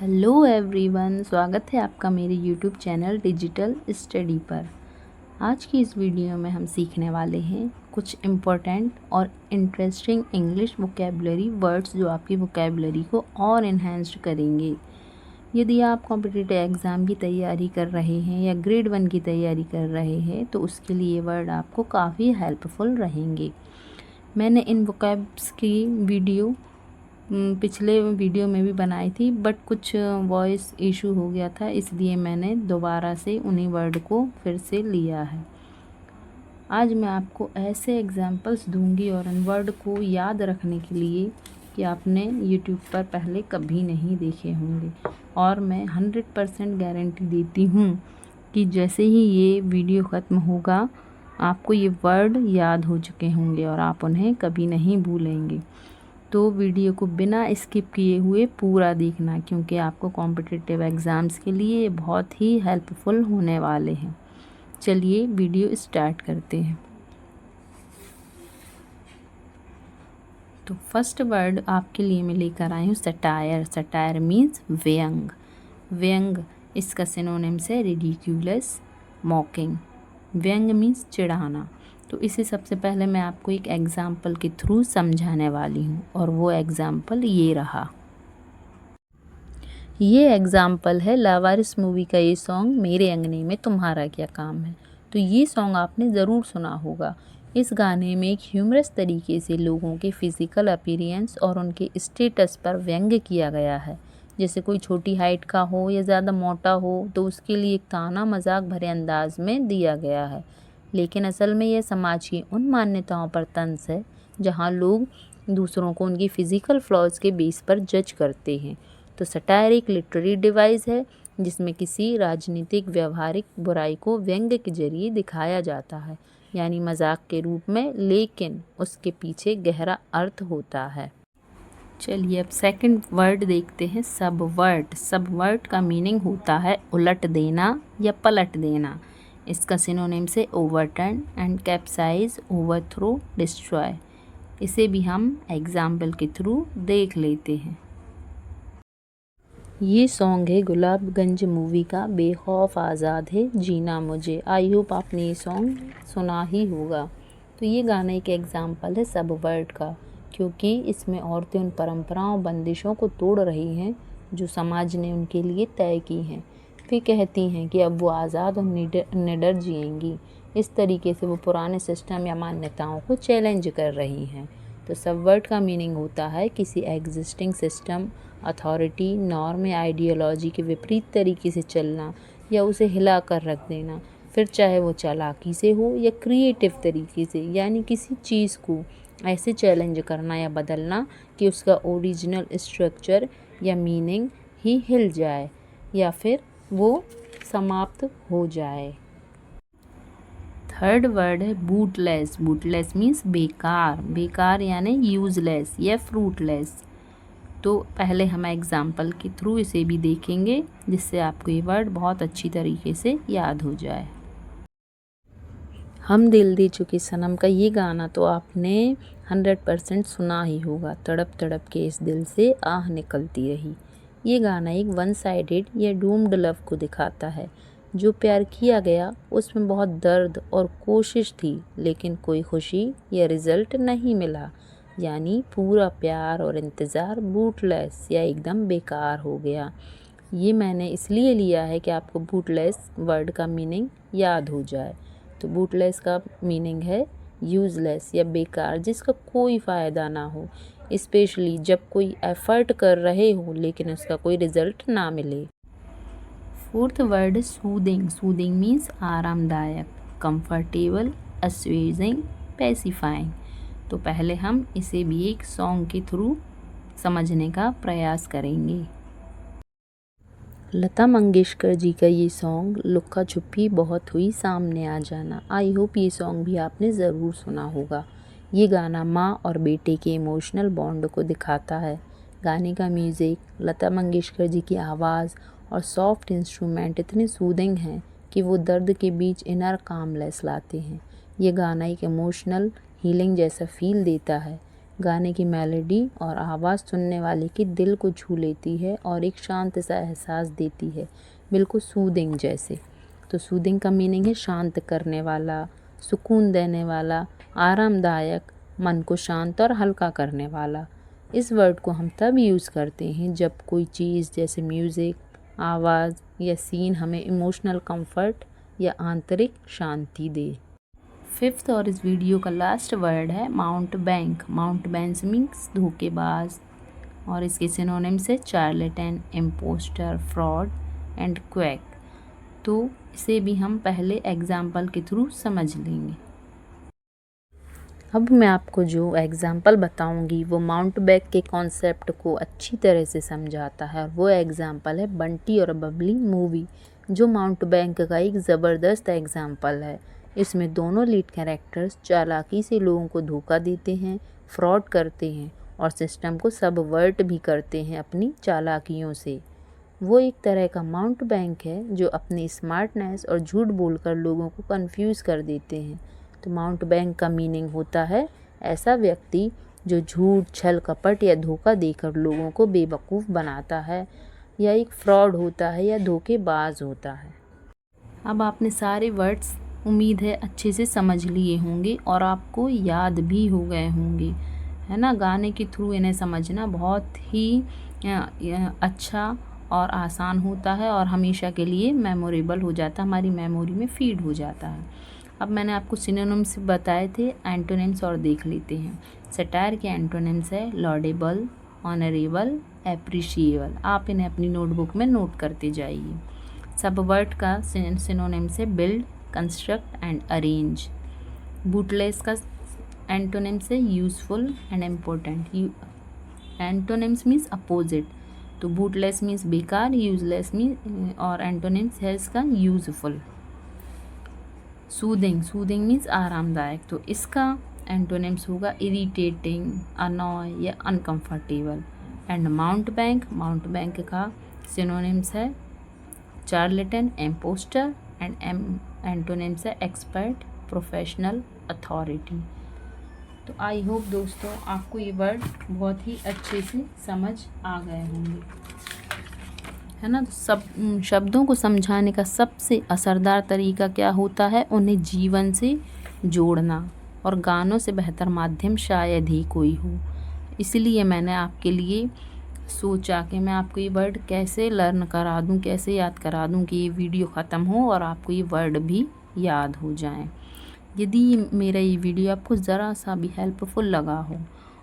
Hello everyone, स्वागत है आपका मेरे यूट्यूब चैनल डिजिटल स्टडी पर। आज की इस वीडियो में हम सीखने वाले हैं कुछ इम्पोर्टेंट और इंटरेस्टिंग इंग्लिश वोकेबलरी वर्ड्स जो आपकी वोकेबलरी को और इन्हेंस्ड करेंगे। यदि आप कॉम्पिटिटिव एग्ज़ाम की तैयारी कर रहे हैं या ग्रेड 1 की तैयारी कर रहे हैं तो उसके लिए वर्ड आपको काफ़ी हेल्पफुल रहेंगे। मैंने इन वोकैब्स की वीडियो पिछले वीडियो में भी बनाई थी, बट कुछ वॉइस इशू हो गया था, इसलिए मैंने दोबारा से उन्हीं वर्ड को फिर से लिया है। आज मैं आपको ऐसे एग्जाम्पल्स दूंगी और इन वर्ड को याद रखने के लिए कि आपने यूट्यूब पर पहले कभी नहीं देखे होंगे, और मैं 100% गारंटी देती हूँ कि जैसे ही ये वीडियो ख़त्म होगा आपको ये वर्ड याद हो चुके होंगे और आप उन्हें कभी नहीं भूलेंगे। तो वीडियो को बिना स्किप किए हुए पूरा देखना, क्योंकि आपको कॉम्पिटिटिव एग्ज़ाम्स के लिए ये बहुत ही हेल्पफुल होने वाले हैं। चलिए वीडियो स्टार्ट करते हैं। तो फर्स्ट वर्ड आपके लिए मैं लेकर आई हूँ सटायर। सटायर मीन्स व्यंग। व्यंग इसका सिनोनिम्स है रिडिक्यूलस, मॉकिंग। व्यंग मीन्स चिढ़ाना। तो इसे सबसे पहले मैं आपको एक एग्ज़ाम्पल के थ्रू समझाने वाली हूँ, और वो एग्ज़ाम्पल ये रहा। ये एग्ज़ाम्पल है लावारिस मूवी का ये सॉन्ग मेरे अंगने में तुम्हारा क्या काम है। तो ये सॉन्ग आपने ज़रूर सुना होगा। इस गाने में एक ह्यूमरस तरीके से लोगों के फिज़िकल अपीयरेंस और उनके स्टेटस पर व्यंग्य किया गया है। जैसे कोई छोटी हाइट का हो या ज़्यादा मोटा हो तो उसके लिए एक ताना मजाक भरे अंदाज में दिया गया है, लेकिन असल में यह समाज की उन मान्यताओं पर तंज है जहाँ लोग दूसरों को उनकी फ़िज़िकल फ्लॉज के बेस पर जज करते हैं। तो सटायर एक लिटरेरी डिवाइस है जिसमें किसी राजनीतिक व्यवहारिक बुराई को व्यंग्य के जरिए दिखाया जाता है, यानी मजाक के रूप में, लेकिन उसके पीछे गहरा अर्थ होता है। चलिए अब सेकंड वर्ड देखते हैं, सबवर्ट। सबवर्ट का मीनिंग होता है उलट देना या पलट देना। इसका सिनोनिम से overturn and capsize, overthrow, destroy. इसे भी हम एग्जाम्पल के थ्रू देख लेते हैं। ये सॉन्ग है गुलाबगंज मूवी का, बेखौफ आज़ाद है जीना मुझे। आई होप आपने ये सॉन्ग सुना ही होगा। तो ये गाना एक एग्जाम्पल है सबवर्ट का, क्योंकि इसमें औरतें उन परंपराओं बंदिशों को तोड़ रही हैं जो समाज ने उनके लिए तय की हैं। वे कहती हैं कि अब वो आज़ाद और निडर जिएंगी। इस तरीके से वो पुराने सिस्टम या मान्यताओं को चैलेंज कर रही हैं। तो सबवर्ट का मीनिंग होता है किसी एग्जिस्टिंग सिस्टम, अथॉरिटी, नॉर्म या आइडियोलॉजी के विपरीत तरीके से चलना या उसे हिला कर रख देना, फिर चाहे वो चालाकी से हो या क्रिएटिव तरीके से, यानी किसी चीज़ को ऐसे चैलेंज करना या बदलना कि उसका ओरिजिनल स्ट्रक्चर या मीनिंग ही हिल जाए या फिर वो समाप्त हो जाए। थर्ड वर्ड है बूटलेस। बूटलेस मीन्स बेकार। बेकार यानी यूजलेस या फ्रूटलेस। तो पहले हम एग्जाम्पल के थ्रू इसे भी देखेंगे, जिससे आपको ये वर्ड बहुत अच्छी तरीके से याद हो जाए। हम दिल दे चुके सनम का ये गाना तो आपने 100% सुना ही होगा। तड़प तड़प के इस दिल से आह निकलती रही। ये गाना एक वन साइडेड या डूम्ड लव को दिखाता है। जो प्यार किया गया उसमें बहुत दर्द और कोशिश थी, लेकिन कोई खुशी या रिज़ल्ट नहीं मिला, यानी पूरा प्यार और इंतज़ार बूटलेस या एकदम बेकार हो गया। ये मैंने इसलिए लिया है कि आपको बूटलेस वर्ड का मीनिंग याद हो जाए। तो बूटलेस का मीनिंग है यूज़लेस या बेकार, जिसका कोई फ़ायदा ना हो, स्पेशली जब कोई एफ़र्ट कर रहे हो लेकिन उसका कोई रिज़ल्ट ना मिले। Fourth word soothing. Soothing means आरामदायक, कंफर्टेबल, अस्वेजिंग, पैसिफाइंग। तो पहले हम इसे भी एक सॉन्ग के थ्रू समझने का प्रयास करेंगे। लता मंगेशकर जी का ये सॉन्ग लुक्का छुपी बहुत हुई सामने आ जाना। आई होप ये सॉन्ग भी आपने ज़रूर सुना होगा। ये गाना माँ और बेटे के इमोशनल बॉन्ड को दिखाता है। गाने का म्यूज़िक, लता मंगेशकर जी की आवाज़ और सॉफ्ट इंस्ट्रूमेंट इतने सूदिंग हैं कि वो दर्द के बीच इनर कामलेस लाते हैं। ये गाना एक इमोशनल हीलिंग जैसा फील देता है। गाने की मेलोडी और आवाज़ सुनने वाले के दिल को छू लेती है और एक शांत सा एहसास देती है, बिल्कुल सूदिंग जैसे। तो सूदिंग का मीनिंग है शांत करने वाला, सुकून देने वाला, आरामदायक, मन को शांत और हल्का करने वाला। इस वर्ड को हम तब यूज़ करते हैं जब कोई चीज़ जैसे म्यूज़िक, आवाज़ या सीन हमें इमोशनल कंफर्ट या आंतरिक शांति दे। फिफ्थ और इस वीडियो का लास्ट वर्ड है माउंटबैंक। माउंटबैंक मीन्स धोखेबाज और इसके सिनोनिम्स है चार्लेटन, इम्पोस्टर, फ्रॉड एंड क्वैक। तो इसे भी हम पहले एग्जाम्पल के थ्रू समझ लेंगे। अब मैं आपको जो एग्ज़ाम्पल बताऊंगी वो माउंटबैंक के कॉन्सेप्ट को अच्छी तरह से समझाता है और वो एग्ज़ाम्पल है बंटी और बबली मूवी, जो माउंटबैंक का एक ज़बरदस्त एग्ज़ाम्पल है। इसमें दोनों लीड कैरेक्टर्स चालाकी से लोगों को धोखा देते हैं, फ्रॉड करते हैं और सिस्टम को सबवर्ट भी करते हैं अपनी चालाकियों से। वो एक तरह का माउंटबैंक है जो अपनी स्मार्टनेस और झूठ बोलकर लोगों को कंफ्यूज कर देते हैं। तो माउंटबैंक का मीनिंग होता है ऐसा व्यक्ति जो झूठ, छल कपट या धोखा देकर लोगों को बेवकूफ़ बनाता है, या एक फ्रॉड होता है या धोखेबाज होता है। अब आपने सारे वर्ड्स उम्मीद है अच्छे से समझ लिए होंगे और आपको याद भी हो गए होंगे, है ना। गाने के थ्रू इन्हें समझना बहुत ही अच्छा और आसान होता है और हमेशा के लिए मेमोरेबल हो जाता है, हमारी मेमोरी में फीड हो जाता है। अब मैंने आपको सिनोनिम्स बताए थे, एंटोनिम्स और देख लेते हैं। सटायर के एंटोनिम्स है लॉडेबल, ऑनरेबल, एप्रिशिएबल। आप इन्हें अपनी नोटबुक में नोट करते जाइए। सबवर्ट का सिनोनिम्स है बिल्ड, कंस्ट्रक्ट एंड अरेंज। बूटलेस का एंटोनिम्स है useful and important. Antonyms means opposite, तो बूटलेस मीन्स बेकार, यूजलेस मीन्स और एंटोनिम्स है इसका यूजफुल। सूदिंग, सूदिंग मीन्स आरामदायक, तो इसका एंटोनिम्स होगा इरिटेटिंग, अनॉय या अनकंफर्टेबल। एंड माउंटबैंक, माउंटबैंक का सिनोनिम्स है चार्लेटन, इम्पोस्टर एंड एंटोनिम्स है एक्सपर्ट, प्रोफेशनल, अथॉरिटी। तो आई होप दोस्तों आपको ये वर्ड बहुत ही अच्छे से समझ आ गए होंगे, है ना। सब शब्दों को समझाने का सबसे असरदार तरीका क्या होता है, उन्हें जीवन से जोड़ना, और गानों से बेहतर माध्यम शायद ही कोई हो। इसलिए मैंने आपके लिए सोचा कि मैं आपको ये वर्ड कैसे लर्न करा दूं, कैसे याद करा दूं कि ये वीडियो ख़त्म हो और आपको ये वर्ड भी याद हो जाएं। यदि मेरा ये वीडियो आपको ज़रा सा भी हेल्पफुल लगा हो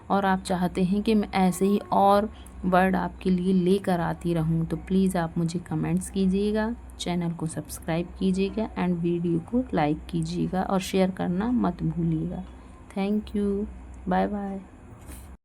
और आप चाहते हैं कि मैं ऐसे ही और वर्ड आपके लिए लेकर आती रहूं, तो प्लीज़ आप मुझे कमेंट्स कीजिएगा, चैनल को सब्सक्राइब कीजिएगा एंड वीडियो को लाइक कीजिएगा और शेयर करना मत भूलिएगा। Thank you, bye bye.